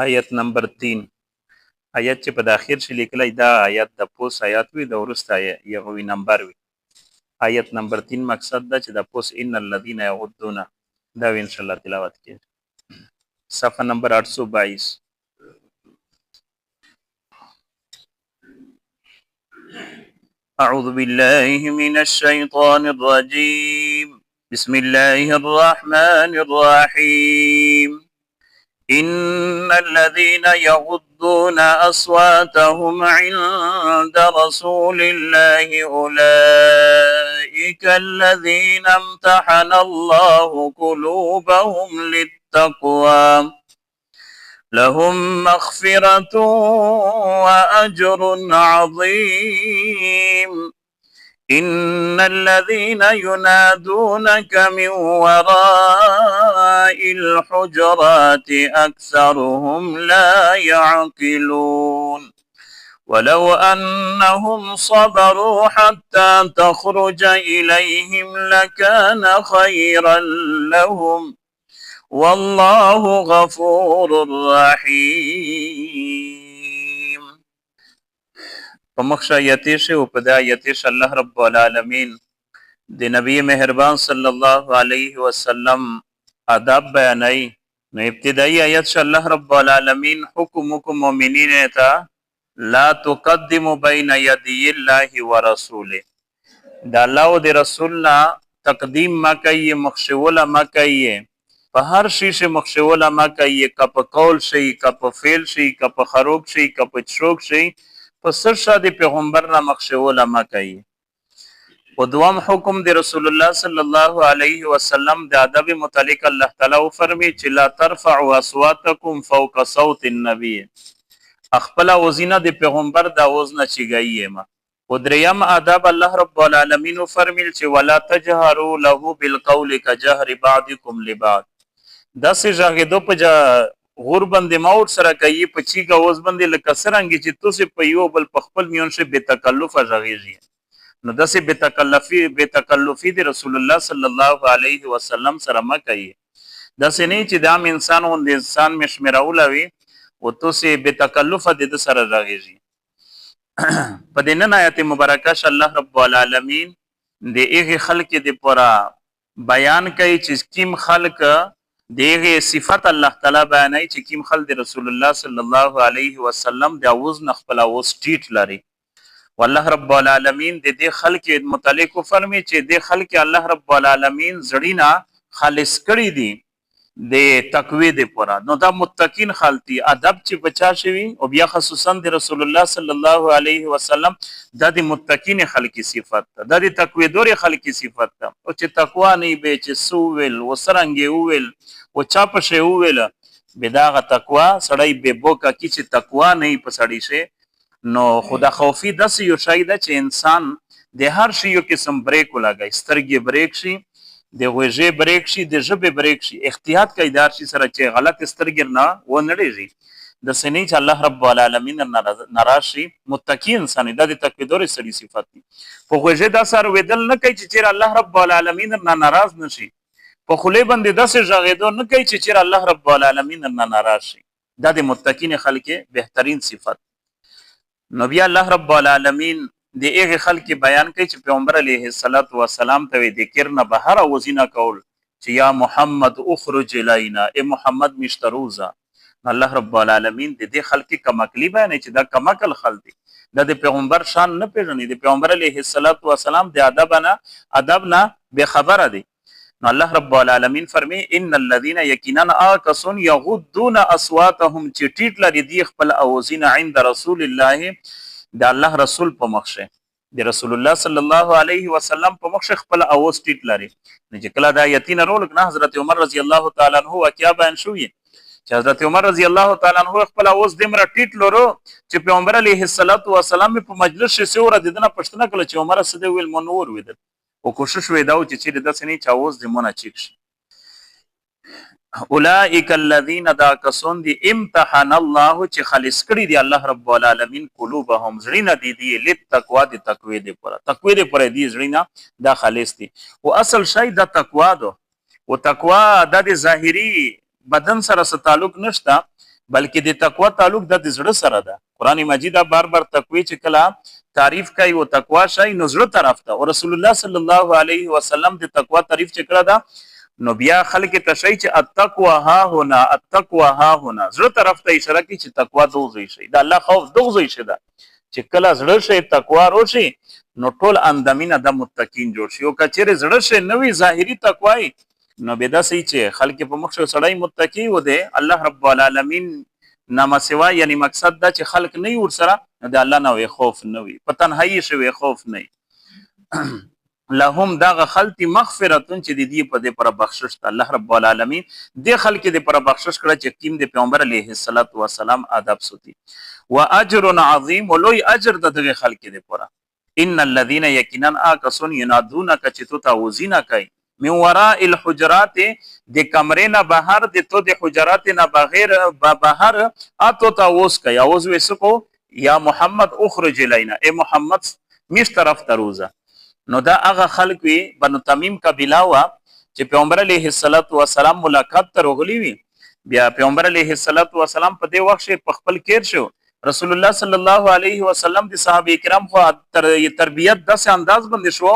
آیت نمبر 3. آیت چې په داخل شي لیکلی دا آیت د پوس آیات وي د وروسته یغوي نمبر وي. آیت نمبر 3 مقصد دا چې د پوس ان الذين يغضون دا ان شاء الله تلاوت کړي. صفحه نمبر 822. أعوذ بالله من الشيطان الرجيم. بسم الله الرحمن الرحيم. إن الذين يغضون أصواتهم عند رسول الله أولئك الذين امتحن الله قلوبهم للتقوى لهم مغفرة وأجر عظيم. إن الذين ينادونك من وراء الحجرات أكثرهم لا يعقلون ولو أنهم صبروا حتى تخرج إليهم لكان خيرا لهم والله غفور رحيم. په مخشه آیتش او په دا آیتش الله رب العالمین د نبی مهربان صلی الله علیه وسلم آداب بیانای. نو ابتدائی آیت ش الله رب العالمین حکم مؤمنین تا لا تقدموا بین یدی الله ورسوله. دا الله او د رسولنا تقدیم ما کوي مخشوله ما کوي په هر شي شه مخشوله ما کوي کپ قول شي کپ فعل شي کپ خروب شي کپ چروک شي په سر شاد پیغمبر نه مخشوله ما کوي. او دوام حکم د رسول الله صلی الله علیه وسلم د ادب متعلق الله تعالی فرمی چې لا ترفعوا اصواتکم فوق صوت النبي. خپل اوزینه د پیغمبر د اوز نه چیږي ما. او دریم ادب الله رب العالمین فرمیل چې ولا تجهروا له بالقول كجهر بعضكم لبعض. داسې ژغېدو په غور باندې ماور سره کوي په چیګه اوس باندې لکه څرنګه چې تاسو په یو بل په خپل میون شه به تکلف ژغېږي. نو داسې به تکلفي د رسول الله صلی الله علیه وسلم سره ما کوي. داسې نه چې د عام انسان او د انسان مشمرولوي او تاسو به تکلف د سره ژغېږي. په دې نن آیت مبارکه ش الله رب العالمین د هغه خلق د پورا بیان کوي چې کیم خلق دغه صفات الله تعالی بیانای چې کیم خلق رسول الله صلی الله علیه وسلم د اوز نخپل اوز ټیټ لري. والله رب العالمین د دې خلق متعلق فرمي چې د خلق الله رب العالمین زړینا خالص کړی دي د تقوی د پورا. نو دا متقین خالتي ادب چې بچا شوی او بیا خصوصا د رسول الله صلی الله علیه وسلم د متقین خلقی صفات ده د تقوی دور خلقی صفات ده. او چې تقوا نه به چې سوول وسرنګ وول او چا په شی وول بداغه تقوا سړی به بوکا کی چې تقوا نه په سړی شي. نو خدا خوفی داس یو شی ده چې انسان د هر شی یو قسم بریک ولګي. سترګې بریک شي د غوږې بریک شي د ژبې بریک شي. احتیاط کوي دار شي سره چې غلط سترګې نه و نړیږي د سنې چې الله رب العالمین ناراض شي. متقی انسان د تقوی دور سړي صفات دي. په غوږې دا سره ودل نه کوي چې الله رب العالمین ناراض نشي. په خولې باندې داسې ژغېدو نه کوي چې الله رب العالمین ناراض شي. دا د متقین خلک بهترین صفات. نو بیا الله رب العالمین د هغه خلک بیان کوي چې پیغمبر علیه الصلاۃ والسلام ته ذکر نه بهر وزینا کول چې یا محمد اخرج الینا ای محمد مشتروزا. الله رب العالمین د دې خلک کمکلی بیان چې دا کمکل خلک د پیغمبر شان نه پیژني. د پیغمبر علیه الصلاۃ والسلام د ادب نه به خبره دي. نو الله رب العالمین فرمی ان الذين یقینا اکسون یغضون اصواتهم چې ټیټ لري دی خپل اوزین عند رسول الله د الله رسول په مخشه د رسول الله صلی الله علیه وسلم په مخشه خپل اوز ټیټ لري. چې کله دا یتین رول کنه حضرت عمر رضی الله تعالی عنہ واقعا بیان شوی چې حضرت عمر رضی الله تعالی عنہ خپل اوز دمر ټیټ لورو چې پیغمبر علیه الصلاۃ والسلام په مجلس شه سور ددنه پښتنه کله چې عمر صدې ویل منور ویدل او کوشش وېداو چې د دسنې چاوز د مونږه چیک شي. اولئک الذین دا کسون دی امتحان الله چې خالص کړي دی الله رب العالمین قلوبهم زړینا دی لتقوا دی تقوی دی پر دی زړینا دا خالص دی. او اصل شی دا تقوا دو او تقوا د ظاهری بدن سره تعلق نشته بلکې د تقوا تعلق د زړه سره ده. قران مجید بار بار تقوی چې کله تعریف کوي او تقوا شای نو زړه طرف ته، او رسول الله صلی الله علیه وسلم د تقوا تعریف چې کړه ده نو بیا خلک تشای چې التقوا ها هنا، التقوا ها هنا، زړه طرف ته اشاره کوي چې تقوا دوزي شي، د الله خوف دوزي شي ده چې کله زړه شي تقوا روشي نو ټول اندامینه د متقین جوړ شي. او کچره زړه شي نوې ظاهری تقوای نو به دا سي چې خلک په مخ سړی متقی و دي الله رب العالمین نامه سوا، یعنی مقصد دا چې خلق نه ور سره د الله نه وي خوف نه وي، په تنهایی شوی خوف نه. لهم دغه خلق مغفرتون چې د دې په دې پر بخشش الله رب العالمین د خلق دې پر بخشش کړه چې کیم د پیغمبر علیه الصلاۃ والسلام آداب سوتی و اجر عظیم، ولوی اجر د دغه خلق دې پر. ان الذين يقينا اكسون ينادونك چې تو تعوذینا کوي من وراء الحجرات د کمرې نه بهر د تو د حجرات نه بغیر بهر اتو تاوس کوي اوس وسکو یا محمد اخرج الینا، اے محمد میش طرف تروزه. نو دا هغه خلق وی بنو تمیم قبیله وا چې پیغمبر علیه الصلاۃ والسلام ملاقات ته راغلی وی. بیا پیغمبر علیه الصلاۃ والسلام په دې وخت په خپل کیر شو. رسول الله صلی الله علیه وسلم د صحابه کرام خو تربیت داسې انداز باندې شو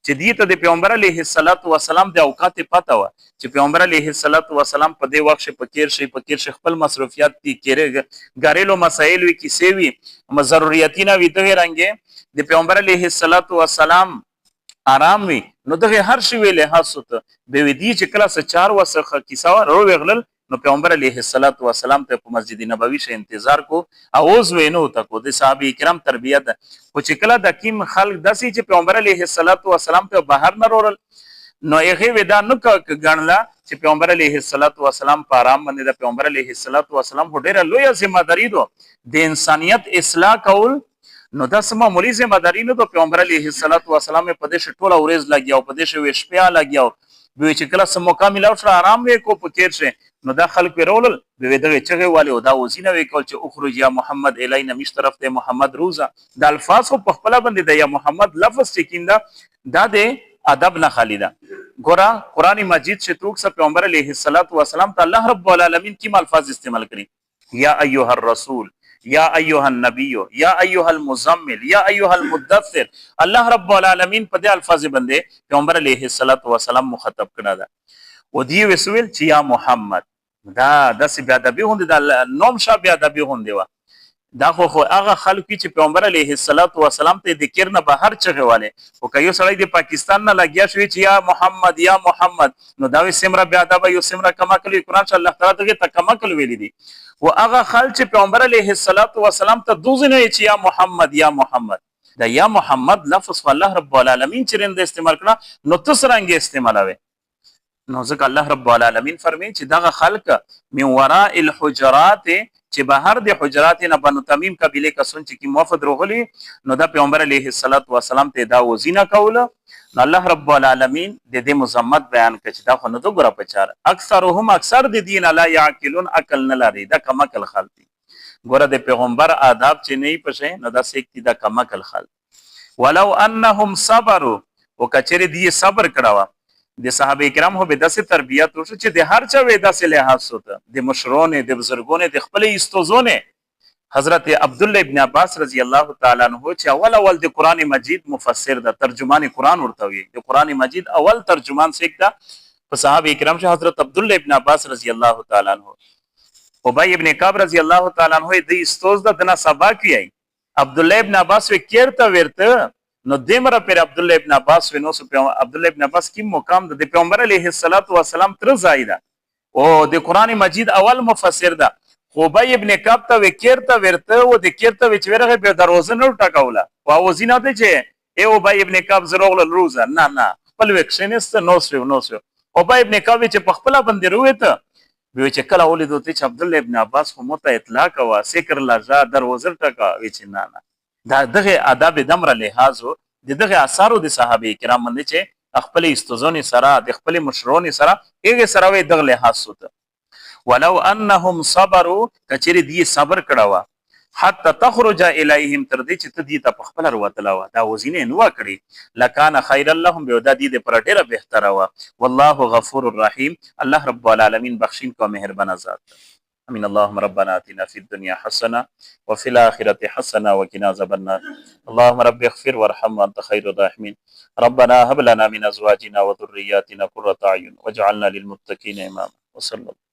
چې دې ته د پیغمبر علیه الصلاۃ والسلام د اوقات پته و چې پیغمبر علیه الصلاۃ والسلام په دې وخت په کیر شي خپل مصروفیات دي کېره غاریلو مسائل وی کیسې وی ضرورتینا وی دغه رنګه د پیغمبر علیه الصلاۃ والسلام آرام وی نو دغه هر شی ویله حسوت به ودی چې کله س 4 وسخه کیسه ورو وغلل نو پیغمبر علیه الصلاۃ والسلام ته په مسجد نبوي شه انتظار کو اوز وینو تکو د صحابه کرام تربیت او چې کله د کیم خلق داسي چې پیغمبر علیه الصلاۃ والسلام ته بهر نه رول نو هغه ودا نو غنلا چې پیغمبر علیه الصلاۃ والسلام په آرام باندې د پیغمبر علیه الصلاۃ والسلام ډیره لوی ذمہ داری دو د انسانیت اصلاح کول. نو دا سم معمولی ذمہ داری نه دو. پیغمبر علیه الصلاۃ والسلام په دې شټوله ورځ لګیاو په دې شوي شپیا لګیاو به چې کله سم موقع ملاو شو آرام وکړو په کیر شه نو دا خلق ورول به دغه چغه والي او دا وزینه وکول چې اخرج یا محمد الینا مش طرف ته محمد روزه. د الفاظ په خپل باندې د یا محمد لفظ چکیندا دا د ادب نه خالیدا. ګورا قران مجید چې توک سره پیغمبر علیه الصلاۃ والسلام ته الله رب العالمین کی الفاظ استعمال کړي یا ایها الرسول، یا ایها النبی، یا ایها المزمل، یا ایها المدثر. الله رب العالمین په دې الفاظ باندې پیغمبر علیه الصلاۃ والسلام مخاطب کړه دا او دی وسویل چې یا محمد. دا داسې بیا ادبي هوند د نوم شاه بیا ادبي هوند و دا خو هغه خلک چې پیغمبر علیه الصلاۃ والسلام ته ذکر نه بهر چغه والے او کيو سړی د پاکستان نه لګیا شوی چې یا محمد یا محمد نو دا وی سمره بیا ادب یو سمره کما کلی قرآن چې الله تعالی ته کما کل ویل دي او هغه خلک چې پیغمبر علیه الصلاۃ والسلام ته دوزنه چې یا محمد یا محمد. دا یا محمد لفظ الله رب العالمین چې رند استعمال کړه نو تسرنګ استعمالوي. نو ځکه الله رب العالمین فرمایي چې دغه خلق من وراء الحجرات چې بهر د حجرات نه بنو تمیم قبیله کسون چې کی موافد روغلی نو دا پیغمبر علیه الصلاۃ والسلام ته دا وزینه کوله. نو الله رب العالمین د دې مزمت بیان کړي چې دا خو نه دو ګره پچار اکثرهم اکثر د دین لا یعقلون عقل نه لري دا کمکل خالتي. ګوره د پیغمبر آداب چې نه پښه نو دا سېکتی دا کمکل خال. ولو انهم صبروا وکچری دی صبر کړه د صحابه کرام هو به داسې تربیت وشو چې د هر چا وې داسې لحاظ وته د مشرونه د بزرګونه د خپل استوزونه. حضرت عبد الله ابن عباس رضی الله تعالی عنہ چې اول د قران مجید مفسر د ترجمان قران ورته وي د قران مجید اول ترجمان سیکتا په صحابه کرام چې حضرت عبد الله ابن عباس رضی الله تعالی عنہ. ابی ابن کعب رضی الله تعالی عنہ د استوز د دنا سبا کیای عبد الله ابن عباس وکړته ورته نو دیمره پر عبد الله ابن عباس ونو سو عبد الله ابن عباس کی مقام د پیغمبر علیه الصلاۃ والسلام تر زایدا او د قران مجید اول مفسر ده. خبیب ابن کعب ته وکړته ورته او د کړته وچورغه په دروازه نه ټکاوله او وزینه ته چې ای ابی ابن کعب زروغل روزه نه نه خپل وکشنست نو سو ابی ابن کعب چې په خپل باندې روته به چې کله ولید ته چې عبد الله ابن عباس خو مت اطلاق وا سکر لجا دروازه ټکا وچ نه نه دا دغه آداب دمر لحاظ دغه اثارو د صحابه کرام باندې چې خپل استوزونی سره د خپل مشرونی سره هغه سره وي دغه لحاظ وته. ولو انهم صبروا کچری دی صبر کړه حتی تخرج الیهم تر دې چې تدی ته خپل وروتلا و دا وزینه نو کړی لکان خیر اللهم به د دې پر ډیره بهتره و والله غفور الرحیم. الله رب العالمین بخشین کو مهربان ذات. अमीन। अल्लाहुम्मा रब्बना आतिना फिद दुनिया हसना व फिल आखिरति हसना व किना अज़ाबन्नार। अल्लाहुम्मा रब्बिग़फिर वरहम व अंत खैरुर राहिमीन। रब्बना हब लना मिन अज़वाजिना व ज़ुर्रिय्यातिना क़ुर्रता अयुन वजअलना लिल मुत्तक़ीना इमामा। वसल्लल्लाहु